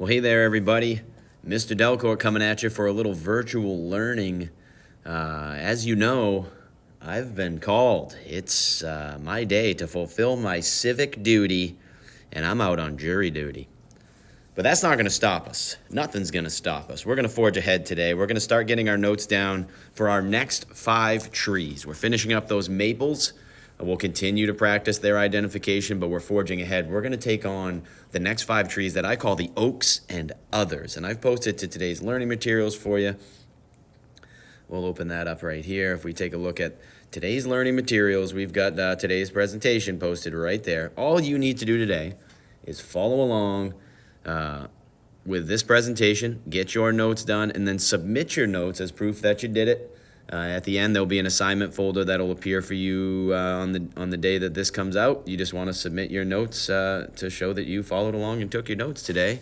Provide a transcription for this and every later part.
Well, hey there, everybody. Mr. Delcourt coming at you for a little virtual learning. As you know, I've been called. It's my day to fulfill my civic duty, and I'm out on jury duty. But that's not going to stop us. Nothing's going to stop us. We're going to forge ahead today. We're going to start getting our notes down for our next 5 trees. We're finishing up those maples. We'll continue to practice their identification, but we're forging ahead. We're going to take on the next 5 trees that I call the oaks and others. And I've posted to today's learning materials for you. We'll open that up right here. If we take a look at today's learning materials, we've got today's presentation posted right there. All you need to do today is follow along with this presentation, get your notes done, and then submit your notes as proof that you did it. At the end, there'll be an assignment folder that'll appear for you on the day that this comes out. You just want to submit your notes to show that you followed along and took your notes today.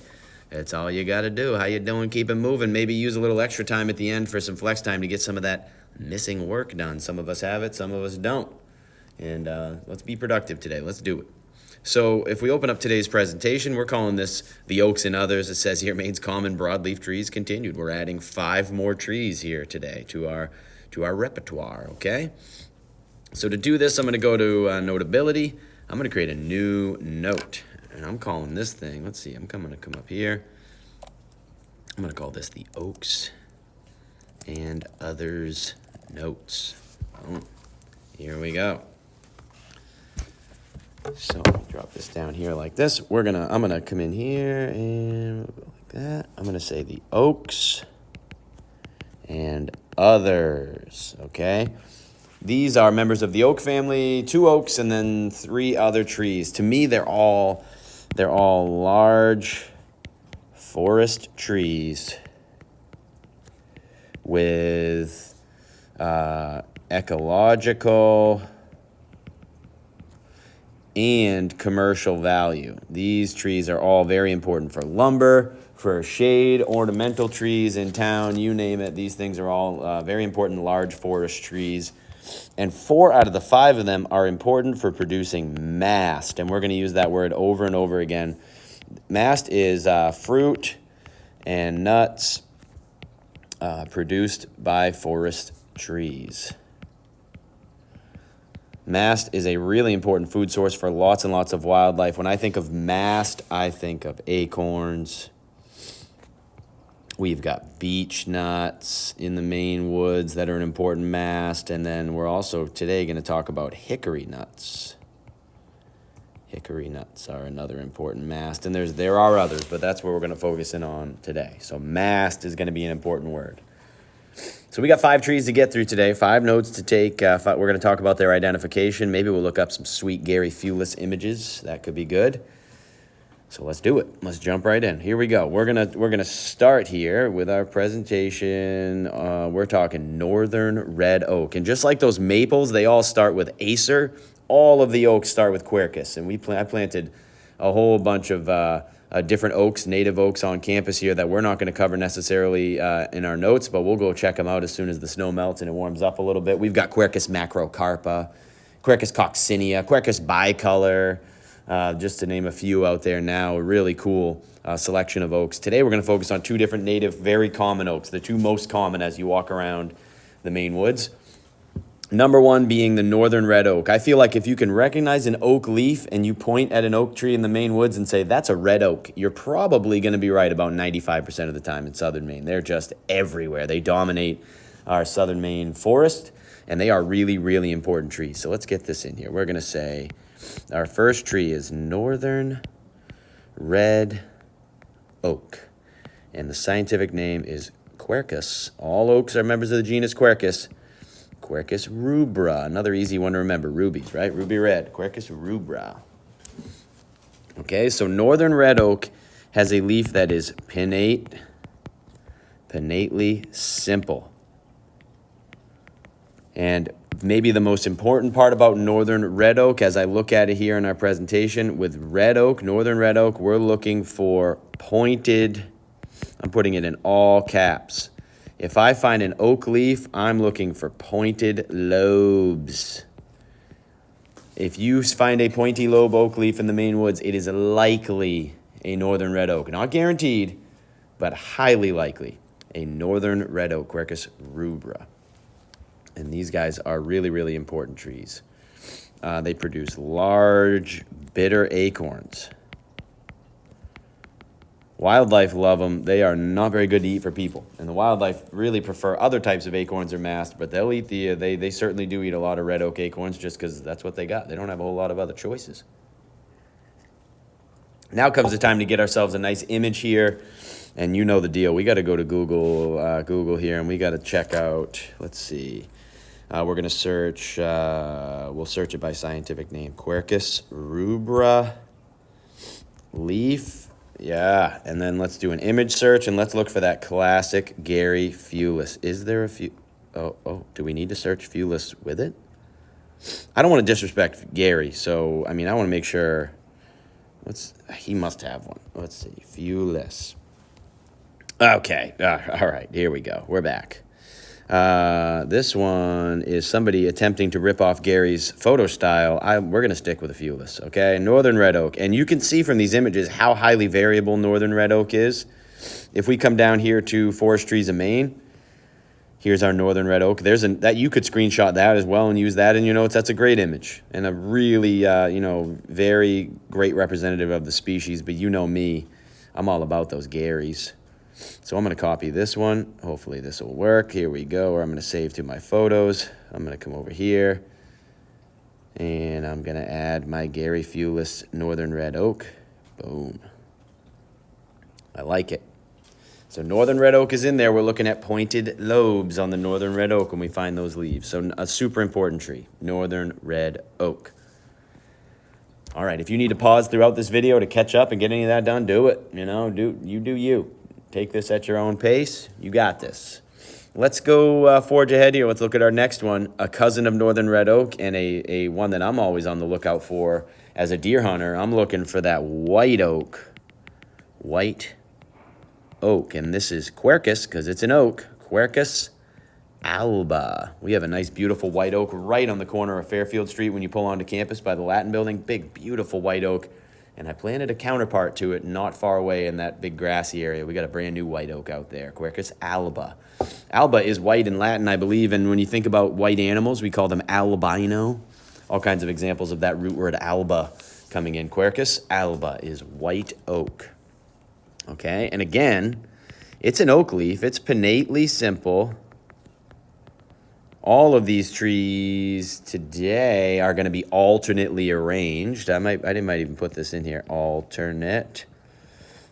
That's all you got to do. How you doing? Keep it moving. Maybe use a little extra time at the end for some flex time to get some of that missing work done. Some of us have it, some of us don't. And let's be productive today. Let's do it. So if we open up today's presentation, we're calling this the oaks and others. It says here, Maine's common broadleaf trees continued. We're adding 5 more trees here today to our repertoire, okay? So to do this, I'm going to go to Notability. I'm going to create a new note, and I'm calling this thing, let's see, I'm going to come up here. I'm going to call this the Oaks and Others Notes. Boom. Here we go. So I'll drop this down here like this. I'm gonna come in here and go like that. I'm gonna say the oaks and others, okay? These are members of the oak family, 2 oaks and then 3 other trees. To me, they're all large forest trees with ecological and commercial value. These trees are all very important for lumber, for shade, ornamental trees in town, you name it. These things are all very important large forest trees. And 4 out of the 5 of them are important for producing mast. And we're going to use that word over and over again. Mast is fruit and nuts produced by forest trees. Mast is a really important food source for lots and lots of wildlife. When I think of mast, I think of acorns. We've got beech nuts in the Maine woods that are an important mast. And then we're also today going to talk about hickory nuts. Hickory nuts are another important mast. And there are others, but that's what we're going to focus in on today. So mast is going to be an important word. So we got 5 trees to get through today, 5 notes to take. We're going to talk about their identification. Maybe we'll look up some sweet Gary Fulis images. That could be good. So let's do it. Let's jump right in. Here we go. We're gonna start here with our presentation. We're talking northern red oak, and just like those maples, they all start with acer. All of the oaks start with quercus, and I planted a whole bunch of different oaks, native oaks on campus here that we're not going to cover necessarily in our notes, but we'll go check them out as soon as the snow melts and it warms up a little bit. We've got Quercus macrocarpa, Quercus coccinea, Quercus bicolor, just to name a few out there now. A really cool selection of oaks. Today we're going to focus on 2 different native, very common oaks, the 2 most common as you walk around the Maine woods. Number 1 being the northern red oak. I feel like if you can recognize an oak leaf and you point at an oak tree in the Maine woods and say, that's a red oak, you're probably going to be right about 95% of the time in southern Maine. They're just everywhere. They dominate our southern Maine forest, and they are really, really important trees. So let's get this in here. We're going to say our first tree is northern red oak, and the scientific name is Quercus. All oaks are members of the genus Quercus. Quercus rubra, another easy one to remember. Rubies, right? Ruby red, Quercus rubra. Okay, so northern red oak has a leaf that is pinnately simple. And maybe the most important part about northern red oak, as I look at it here in our presentation, with red oak, northern red oak, we're looking for pointed, I'm putting it in all caps. If I find an oak leaf, I'm looking for pointed lobes. If you find a pointy lobe oak leaf in the Maine woods, it is likely a northern red oak. Not guaranteed, but highly likely a northern red oak, Quercus rubra. And these guys are really, really important trees. They produce large, bitter acorns. Wildlife love them. They are not very good to eat for people. And the wildlife really prefer other types of acorns or mast, but they'll eat they certainly do eat a lot of red oak acorns just because that's what they got. They don't have a whole lot of other choices. Now comes the time to get ourselves a nice image here. And you know the deal. We got to go to Google here, and we got to check out, let's see. We're going to search, we'll search it by scientific name. Quercus rubra leaf. Yeah, and then let's do an image search, and let's look for that classic Gary Fulis. Is there a do we need to search Fulis with it? I don't want to disrespect Gary, so, I mean, I want to make sure. He must have one. Let's see, Fulis. Okay, all right, here we go. We're back. This one is somebody attempting to rip off Gary's photo style. We're going to stick with a Fulis, okay? Northern red oak. And you can see from these images how highly variable northern red oak is. If we come down here to Forest Trees of Maine, here's our northern red oak. That you could screenshot that as well and use that in your notes. That's a great image and a really, very great representative of the species. But you know me, I'm all about those Garys. So I'm going to copy this one. Hopefully this will work. Here we go. Or I'm going to save to my photos. I'm going to come over here. And I'm going to add my Gary Fulis Northern Red Oak. Boom. I like it. So Northern Red Oak is in there. We're looking at pointed lobes on the Northern Red Oak when we find those leaves. So a super important tree. Northern Red Oak. All right. If you need to pause throughout this video to catch up and get any of that done, do it. Do you. Take this at your own pace. You got this. Let's go forge ahead here. Let's look at our next one, a cousin of Northern Red Oak, and a one that I'm always on the lookout for as a deer hunter. I'm looking for that white oak. White oak. And this is Quercus, because it's an oak. Quercus alba. We have a nice, beautiful white oak right on the corner of Fairfield Street when you pull onto campus by the Latin Building. Big, beautiful white oak. And I planted a counterpart to it not far away in that big grassy area. We got a brand new white oak out there, Quercus alba. Alba is white in Latin, I believe, and when you think about white animals, we call them albino. All kinds of examples of that root word alba coming in. Quercus alba is white oak. Okay, and again, it's an oak leaf. It's pinnately simple. All of these trees today are going to be alternately arranged. I might even put this in here. Alternate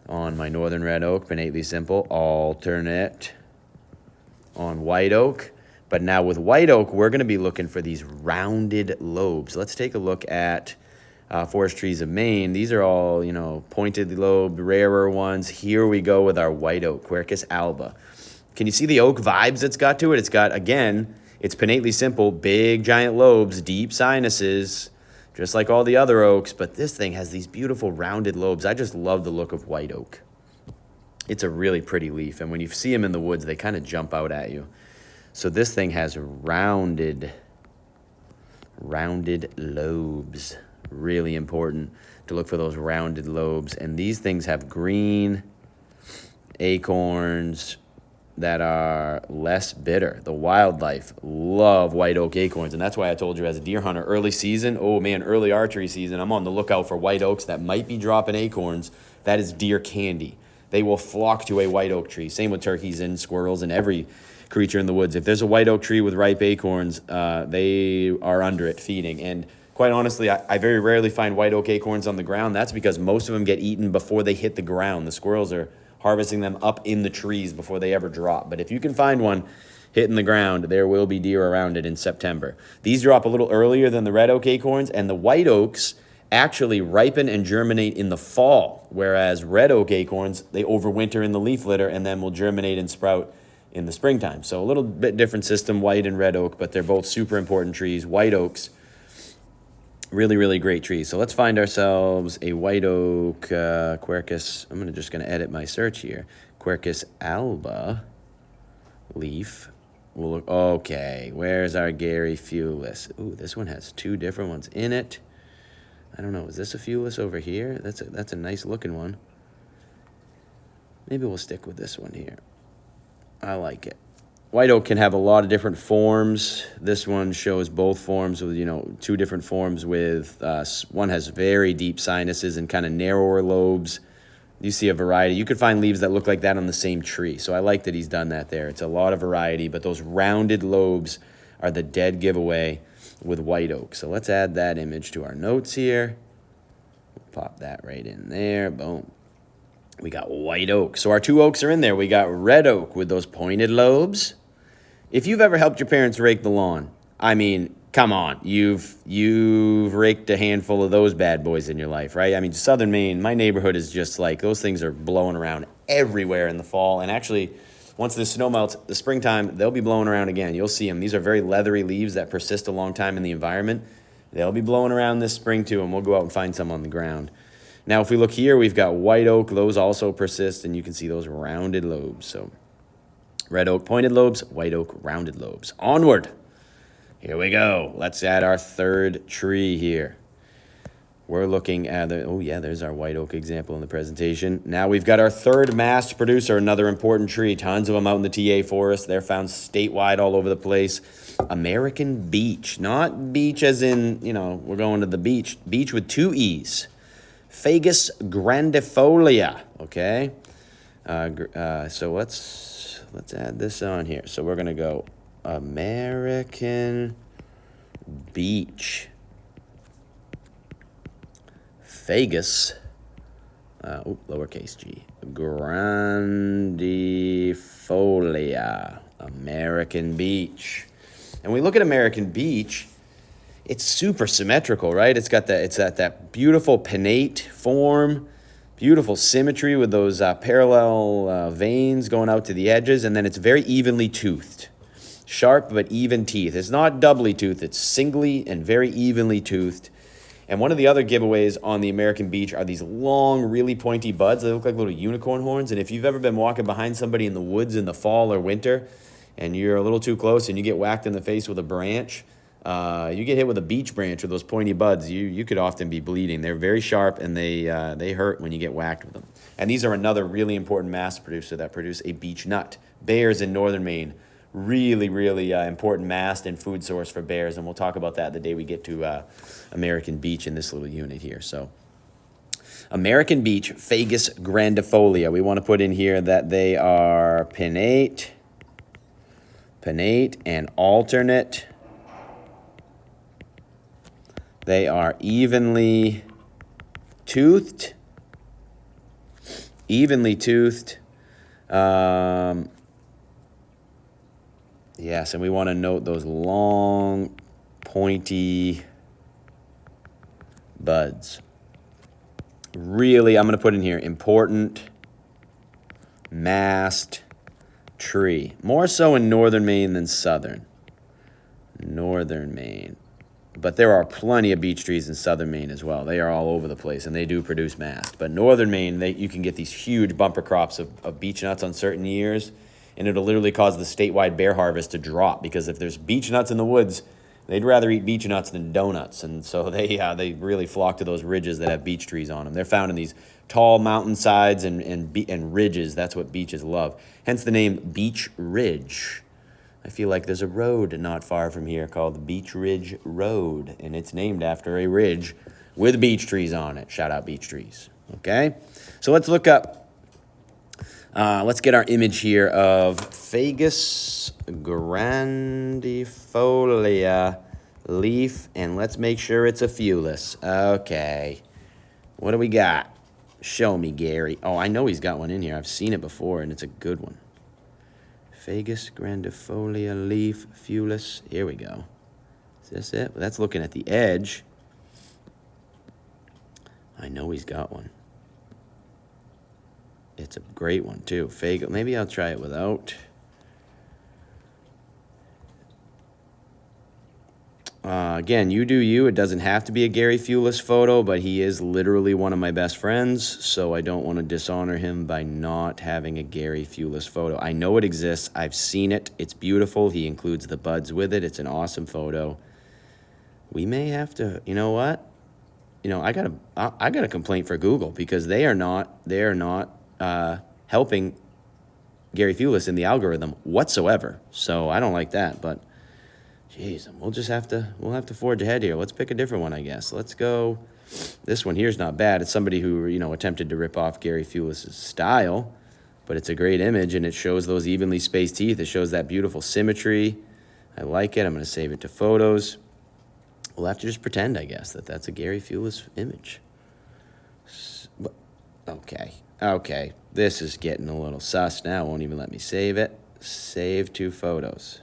on my Northern Red Oak, pinnately simple. Alternate on white oak. But now with white oak, we're going to be looking for these rounded lobes. Let's take a look at Forest Trees of Maine. These are all, pointed lobed, rarer ones. Here we go with our white oak, Quercus alba. Can you see the oak vibes it's got to it? It's got, again, it's pinnately simple, big giant lobes, deep sinuses, just like all the other oaks, but this thing has these beautiful rounded lobes. I just love the look of white oak. It's a really pretty leaf, and when you see them in the woods, they kind of jump out at you. So this thing has rounded lobes. Really important to look for those rounded lobes, and these things have green acorns that are less bitter. The wildlife love white oak acorns, and that's why I told you as a deer hunter, early season, early archery season, I'm on the lookout for white oaks that might be dropping acorns. That is deer candy. They will flock to a white oak tree. Same with turkeys and squirrels and every creature in the woods. If there's a white oak tree with ripe acorns, they are under it feeding. And quite honestly, I very rarely find white oak acorns on the ground. That's because most of them get eaten before they hit the ground. The squirrels are harvesting them up in the trees before they ever drop. But if you can find one hitting the ground, there will be deer around it in September. These drop a little earlier than the red oak acorns, and the white oaks actually ripen and germinate in the fall, whereas red oak acorns, they overwinter in the leaf litter and then will germinate and sprout in the springtime. So a little bit different system, white and red oak, but they're both super important trees. White oaks, really, really great trees. So let's find ourselves a white oak Quercus. I'm just going to edit my search here. Quercus alba leaf. We'll look. Okay, where's our Gary Fulis? Ooh, this one has two different ones in it. I don't know. Is this a Fulis over here? That's a nice looking one. Maybe we'll stick with this one here. I like it. White oak can have a lot of different forms. This one shows both forms with, two different forms with, one has very deep sinuses and kind of narrower lobes. You see a variety. You could find leaves that look like that on the same tree. So I like that he's done that there. It's a lot of variety, but those rounded lobes are the dead giveaway with white oak. So let's add that image to our notes here. We'll pop that right in there. Boom. We got white oak. So our two oaks are in there. We got red oak with those pointed lobes. If you've ever helped your parents rake the lawn, I mean, come on. You've raked a handful of those bad boys in your life, right? I mean, Southern Maine, my neighborhood is just like, those things are blowing around everywhere in the fall. And actually, once the snow melts, the springtime, they'll be blowing around again. You'll see them. These are very leathery leaves that persist a long time in the environment. They'll be blowing around this spring too, and we'll go out and find some on the ground. Now, if we look here, we've got white oak. Those also persist, and you can see those rounded lobes. So red oak, pointed lobes, white oak, rounded lobes. Onward. Here we go. Let's add our third tree here. We're looking at, there's our white oak example in the presentation. Now we've got our third mast producer, another important tree. Tons of them out in the TA forest. They're found statewide all over the place. American beech. Not beach as in, we're going to the beach. Beech with two E's. Fagus grandifolia, okay? So let's add this on here. So we're going to go American beech. Fagus, lowercase g, grandifolia, American beech. And we look at American beech, it's super symmetrical, right? It's got that beautiful pinnate form, beautiful symmetry with those parallel veins going out to the edges, and then it's very evenly toothed. Sharp but even teeth. It's not doubly toothed, it's singly and very evenly toothed. And one of the other giveaways on the American beech are these long, really pointy buds. They look like little unicorn horns. And if you've ever been walking behind somebody in the woods in the fall or winter, and you're a little too close and you get whacked in the face with a branch, you get hit with a beech branch with those pointy buds, you could often be bleeding. They're very sharp, and they hurt when you get whacked with them. And these are another really important mast producer that produce a beech nut. Bears in northern Maine, really, really important mast and food source for bears, and we'll talk about that the day we get to American beech in this little unit here. So American beech, Fagus grandifolia. We want to put in here that they are pinnate, and alternate. They are evenly toothed. Yes, and we want to note those long, pointy buds. Really, I'm going to put in here, important mast tree. More so in northern Maine than southern. Northern Maine. But there are plenty of beech trees in southern Maine as well. They are all over the place, and they do produce mast. But northern Maine, you can get these huge bumper crops of beech nuts on certain years, and it'll literally cause the statewide bear harvest to drop, because if there's beech nuts in the woods, they'd rather eat beech nuts than donuts. And so they really flock to those ridges that have beech trees on them. They're found in these tall mountainsides and ridges. That's what beeches love. Hence the name Beech Ridge. I feel like there's a road not far from here called the Beech Ridge Road, and it's named after a ridge with beech trees on it. Shout out beech trees. Okay? So let's look up, let's get our image here of Fagus grandifolia leaf, and let's make sure it's a viewless. Okay. What do we got? Show me, Gary. Oh, I know he's got one in here. I've seen it before, and it's a good one. Fagus grandifolia leaf, viewless. Here we go. Is this it? Well, that's looking at the edge. I know he's got one. It's a great one, too. Maybe I'll try it without. Again, you do you. It doesn't have to be a Gary Viewless photo, but he is literally one of my best friends, so I don't want to dishonor him by not having a Gary Viewless photo. I know it exists. I've seen it. It's beautiful. He includes the buds with it. It's an awesome photo. We may have to, you know what? I got a complaint for Google, because they are not helping Gary Fulis in the algorithm whatsoever. So I don't like that, but geez, we'll have to forge ahead here. Let's pick a different one, I guess. Let's go. This one here's not bad. It's somebody who, attempted to rip off Gary Fulis' style, but it's a great image, and it shows those evenly spaced teeth. It shows that beautiful symmetry. I like it. I'm going to save it to photos. We'll have to just pretend, I guess, that that's a Gary Fulis image. Okay. This is getting a little sus now. It won't even let me save it. Save to photos.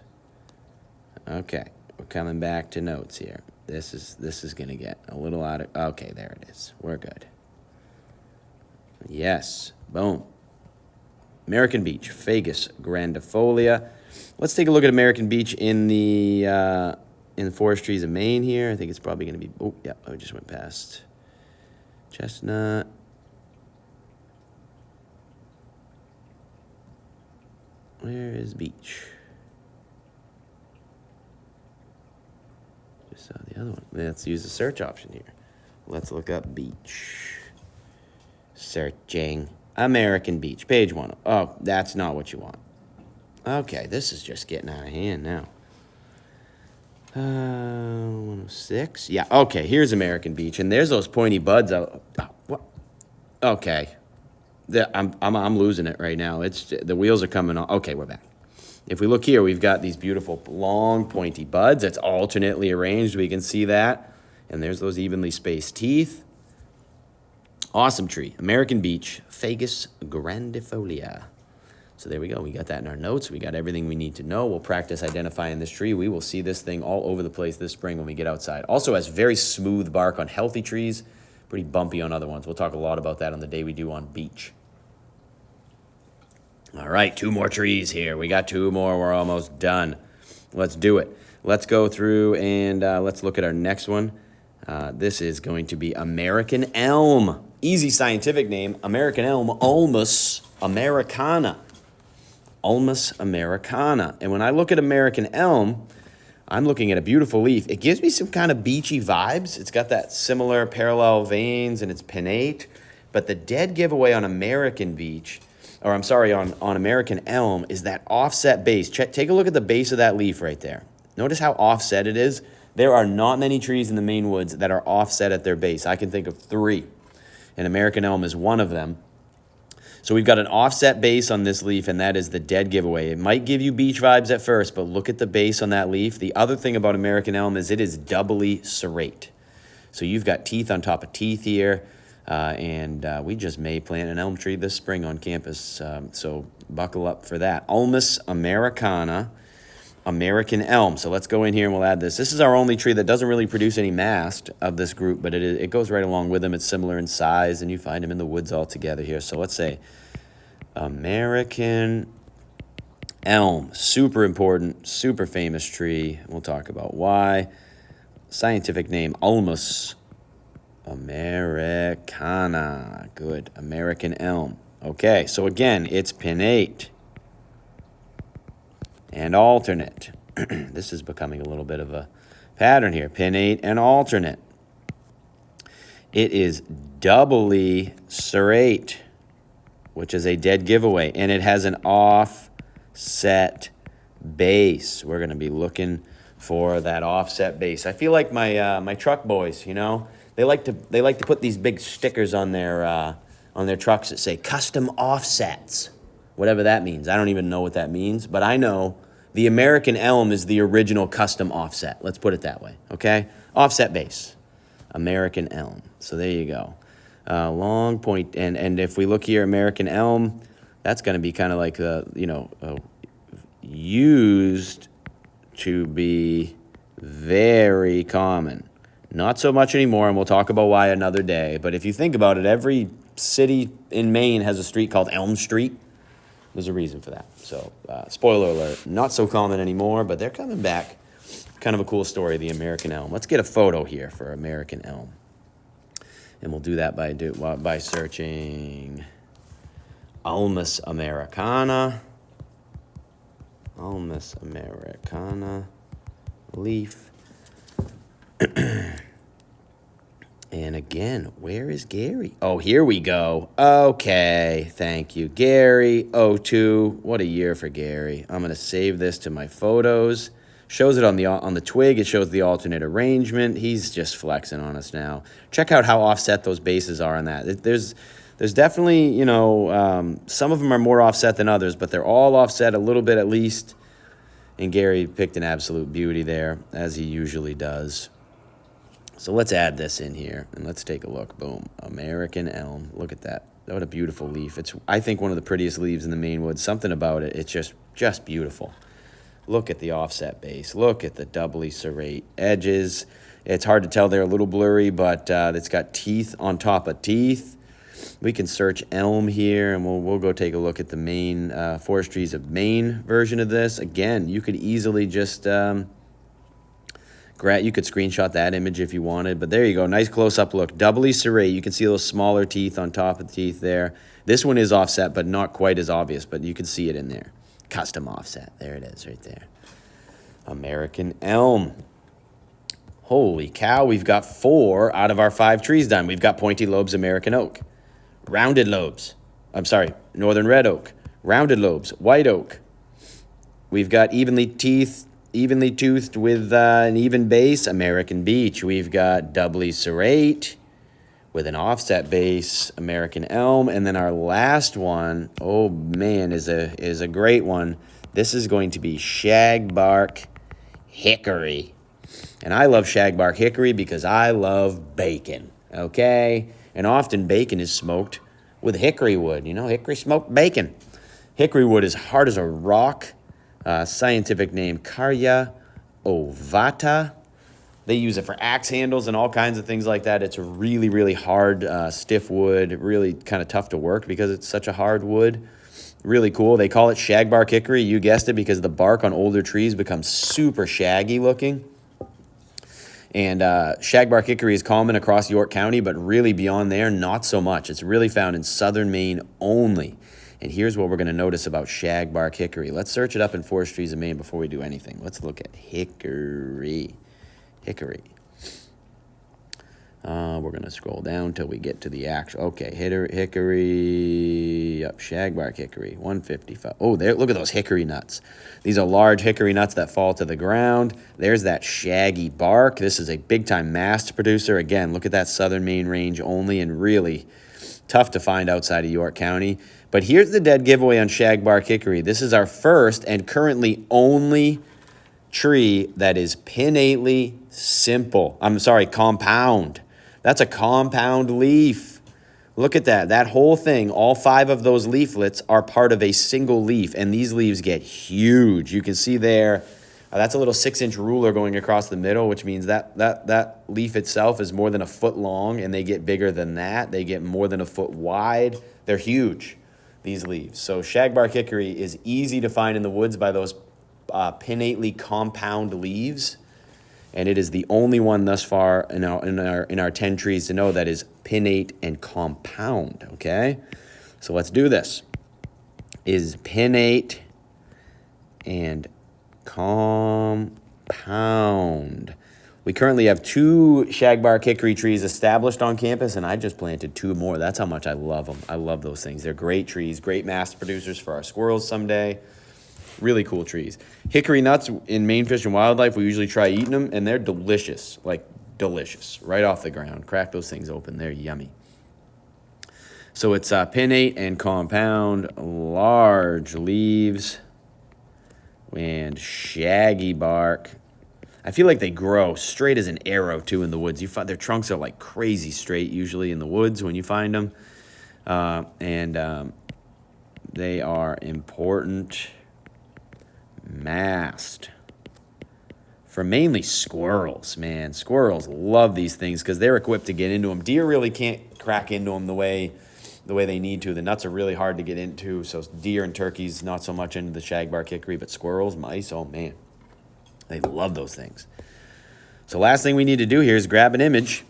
Okay, we're coming back to notes here. This is going to get a little out of... Okay, there it is. We're good. Yes, boom. American Beach, Fagus grandifolia. Let's take a look at American Beach in the forest trees of Maine here. I think it's probably going to be... Oh, yeah, I just went past chestnut. Where is Beach? Just saw the other one. Let's use the search option here. Let's look up Beach. Searching. American Beach, page 1. Oh, that's not what you want. Okay, this is just getting out of hand now. 106. Yeah, okay, here's American Beach, and there's those pointy buds out. Oh, what? Okay. I'm losing it right now. The wheels are coming off. Okay, we're back. If we look here, we've got these beautiful long pointy buds that's alternately arranged. We can see that. And there's those evenly spaced teeth. Awesome tree. American Beach, Fagus grandifolia. So there we go. We got that in our notes. We got everything we need to know. We'll practice identifying this tree. We will see this thing all over the place this spring when we get outside. Also has very smooth bark on healthy trees. Pretty bumpy on other ones. We'll talk a lot about that on the day we do on Beach. All right, 2 more trees here. We got 2 more. We're almost done. Let's do it. Let's go through and let's look at our next one. This is going to be American Elm. Easy scientific name, American Elm, Ulmus americana. Ulmus americana. And when I look at American Elm, I'm looking at a beautiful leaf. It gives me some kind of beachy vibes. It's got that similar parallel veins and it's pinnate. But the dead giveaway on American Beach, or I'm sorry, on American Elm is that offset base. Take a look at the base of that leaf right there. Notice how offset it is. There are not many trees in the Maine woods that are offset at their base. I can think of 3, and American Elm is one of them. So we've got an offset base on this leaf, and that is the dead giveaway. It might give you beach vibes at first, but look at the base on that leaf. The other thing about American Elm is it is doubly serrate. So you've got teeth on top of teeth here, and we just may plant an elm tree this spring on campus, so buckle up for that. Ulmus americana, American Elm. So let's go in here and we'll add this. This is our only tree that doesn't really produce any mast of this group, but it goes right along with them. It's similar in size, and you find them in the woods all together here. So let's say American Elm. Super important, super famous tree. We'll talk about why. Scientific name, Ulmus americana. Good. American Elm. Okay, so again, it's pinnate and alternate. This is becoming a little bit of a pattern here. Pinnate and alternate. It is doubly serrate, which is a dead giveaway, and it has an offset base. We're going to be looking for that offset base. I feel like my truck boys, they like to put these big stickers on their trucks that say custom offsets, whatever that means. I don't even know what that means, but I know the American Elm is the original custom offset. Let's put it that way, okay? Offset base, American Elm. So there you go. Long point, and if we look here, American Elm, that's going to be kind of like used to be very common. Not so much anymore, and we'll talk about why another day. But if you think about it, every city in Maine has a street called Elm Street. There's a reason for that. So, spoiler alert, not so common anymore, but they're coming back. Kind of a cool story, the American Elm. Let's get a photo here for American Elm. And we'll do that by searching Ulmus americana. Ulmus americana leaf. And again, where is Gary? Oh, here we go. Okay, thank you. Gary, 02. What a year for Gary. I'm going to save this to my photos. Shows it on the twig. It shows the alternate arrangement. He's just flexing on us now. Check out how offset those bases are on that. There's definitely, you know, some of them are more offset than others, but they're all offset a little bit at least. And Gary picked an absolute beauty there, as he usually does. So let's add this in here, and let's take a look. Boom. American elm. Look at that. What a beautiful leaf. It's, I think, one of the prettiest leaves in the Maine woods. Something about it, it's just beautiful. Look at the offset base. Look at the doubly serrate edges. It's hard to tell. They're a little blurry, but it's got teeth on top of teeth. We can search elm here, and we'll go take a look at the Maine Forestries of Maine version of this. Again, you could easily just... you could screenshot that image if you wanted, but there you go. Nice close-up look. Doubly serrate. You can see those smaller teeth on top of the teeth there. This one is offset, but not quite as obvious, but you can see it in there. Custom offset. There it is right there. American elm. Holy cow, we've got 4 out of our 5 trees done. We've got pointy lobes American oak. Rounded lobes. I'm sorry, northern red oak. Rounded lobes, white oak. We've got evenly toothed with an even base, American beech. We've got doubly serrate with an offset base, American elm. And then our last one, oh man, is a great one. This is going to be shagbark hickory. And I love shagbark hickory because I love bacon, okay? And often bacon is smoked with hickory wood. You know, hickory smoked bacon. Hickory wood is hard as a rock. Scientific name, Carya ovata. They use it for axe handles and all kinds of things like that. It's a really, really hard, stiff wood, really kind of tough to work because it's such a hard wood. Really cool. They call it shagbark hickory. You guessed it, because the bark on older trees becomes super shaggy looking. And shagbark hickory is common across York County, but really beyond there, not so much. It's really found in southern Maine only. And here's what we're going to notice about shagbark hickory. Let's search it up in Forestries of Maine before we do anything. Let's look at hickory. Hickory. We're going to scroll down till we get to the actual. Okay, hickory. Yep, shagbark hickory, 155. Oh, there! Look at those hickory nuts. These are large hickory nuts that fall to the ground. There's that shaggy bark. This is a big-time mast producer. Again, look at that southern Maine range only, and really tough to find outside of York County. But here's the dead giveaway on shagbark hickory. This is our first and currently only tree that is pinnately compound. That's a compound leaf. Look at that. That whole thing, all 5 of those leaflets are part of a single leaf, and these leaves get huge. You can see there, that's a little 6-inch ruler going across the middle, which means that leaf itself is more than a foot long, and they get bigger than that. They get more than a foot wide. They're huge, these leaves. So shagbark hickory is easy to find in the woods by those pinnately compound leaves. And it is the only one thus far in our 10 trees to know that is pinnate and compound, okay? So let's do this. Is pinnate and compound. We currently have 2 shagbark hickory trees established on campus, and I just planted 2 more. That's how much I love them. I love those things. They're great trees, great mast producers for our squirrels someday. Really cool trees. Hickory nuts in Maine Fish and Wildlife, we usually try eating them, and they're delicious, like delicious, right off the ground. Crack those things open. They're yummy. So it's pinnate and compound, large leaves, and shaggy bark. I feel like they grow straight as an arrow, too, in the woods. You find their trunks are like crazy straight, usually in the woods when you find them. They are important mast for mainly squirrels, man. Squirrels love these things because they're equipped to get into them. Deer really can't crack into them the way they need to. The nuts are really hard to get into, so deer and turkeys not so much into the shagbark hickory, but squirrels, mice, oh man, they love those things. So last thing we need to do here is grab an image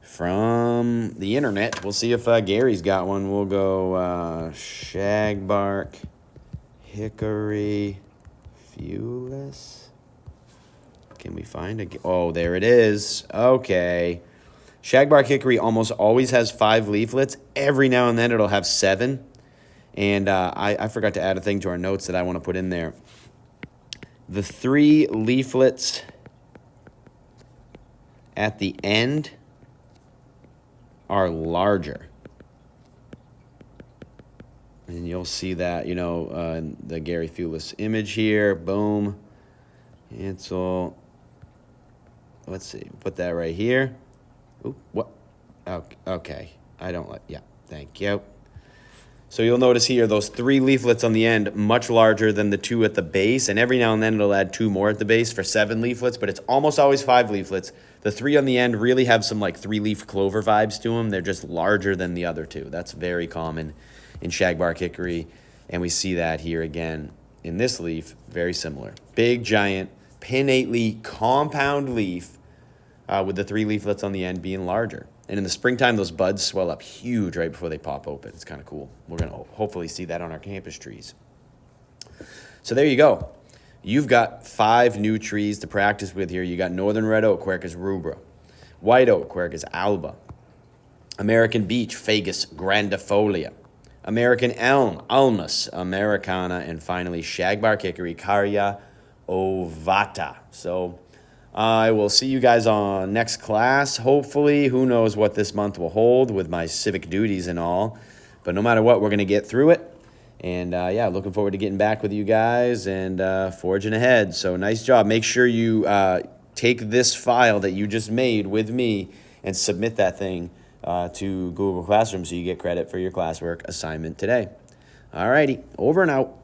from the internet. We'll see if Gary's got one. We'll go shagbark hickory Fulis. Can we find a... Oh, there it is. Okay. Shagbark hickory almost always has 5 leaflets. Every now and then it'll have 7. And I forgot to add a thing to our notes that I want to put in there. The 3 leaflets at the end are larger. And you'll see that, in the Gary Fulis image here. Boom. Cancel. Let's see. Put that right here. Ooh, what? Okay. I don't like, yeah. Thank you. So you'll notice here, those 3 leaflets on the end, much larger than the 2 at the base. And every now and then it'll add 2 more at the base for 7 leaflets, but it's almost always 5 leaflets. The 3 on the end really have some like 3-leaf clover vibes to them. They're just larger than the other 2. That's very common in shagbark hickory. And we see that here again in this leaf, very similar. Big, giant, pinnately compound leaf with the 3 leaflets on the end being larger. And in the springtime, those buds swell up huge right before they pop open. It's kind of cool. We're going to hopefully see that on our campus trees. So there you go. You've got 5 new trees to practice with here. You got Northern Red Oak, Quercus rubra. White Oak, Quercus alba. American Beech, Fagus grandifolia. American Elm, Ulmus americana. And finally, Shagbark Hickory, Carya ovata. So I will see you guys on next class. Hopefully, who knows what this month will hold with my civic duties and all. But no matter what, we're going to get through it. And yeah, looking forward to getting back with you guys and forging ahead. So nice job. Make sure you take this file that you just made with me and submit that thing to Google Classroom so you get credit for your classwork assignment today. All righty, over and out.